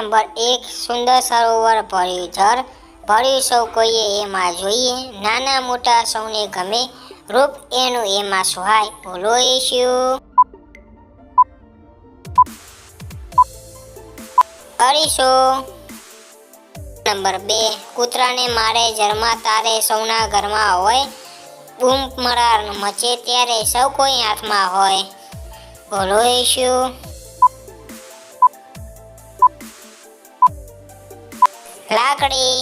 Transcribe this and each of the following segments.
number 1 સુંદર સરોવર ભર્યું જળ ભર્યું સૌ કોઈએ એમાં જોઈએ નાના મોટા સૌને ગમે રૂપ એનું એમાં સુહાય બોલો ઈશુ અરીસો નંબર 2 કૂતરાને મારે જરમાં તારે સૌના ઘરમાં હોય બૂમ મરાર મચે ત્યારે સૌ કોઈ હાથમાં હોય બોલો ઈશુ લાકડી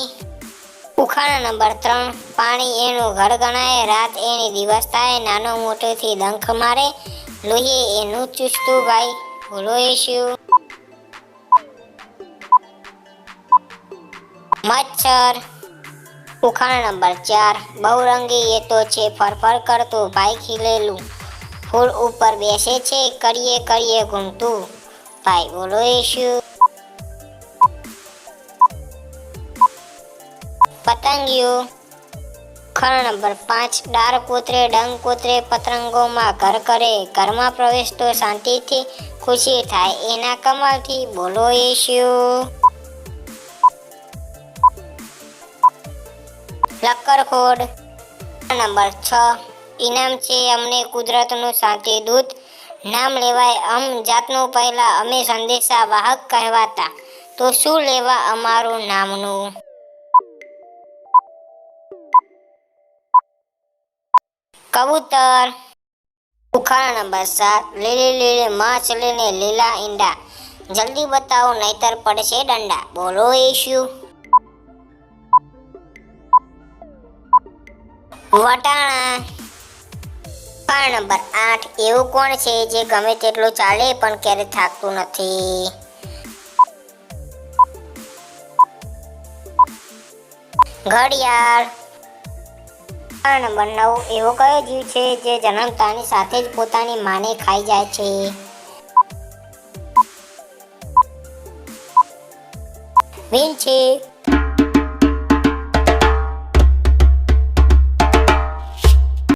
ઉખાણા નંબર 3 પાણી એનું ઘર ગણાય રાત એની દિવસ થાય નાનો મોટોથી ડંખ મારે લોહી એનું ચૂસતું ભાઈ બોલો ઈશુ મચ્છર ઉખાણા નંબર 4 બહુરંગી એ તો છે ફરફર કરતું ભાઈ ખીલેલું ફૂલ ઉપર બેસે છે કરીએ કરીએ ઘૂમતું ભાઈ બોલો ઈશુ પતંગિયું ઉખાણા નંબર 5 ડાર કોતરે ડંગ કોતરે પતંગોમાં ઘર કરે ઘરમાં પ્રવેશ તો શાંતિથી ખુશી થાય એના કમાલથી બોલો ઈશુ લક્કરખોડ નંબર 6 ઇનામ છે અમને કુદરતનું શાંતિ દૂત નામ લેવાય જાતનું પહેલા અમે સંદેશા વાહક કહેવાતા તો શું લેવા અમારું નામનું કબૂતર ઉખાણા નંબર 7 લીલી લીલી માછલી ને લીલા ઈંડા જલ્દી બતાવો નહીતર પડશે દંડા બોલો ઈશુ વટાણા ઉખાણા નંબર 8 એવું કોણ છે જે ગમે તેટલું ચાલે પણ ક્યારે થાકતું નથી ઘડિયાળ ઉખાણા નંબર 9 એવો કયો જીવ છે જે જન્મતાની સાથે જ પોતાની માને ખાઈ જાય છે વીંછી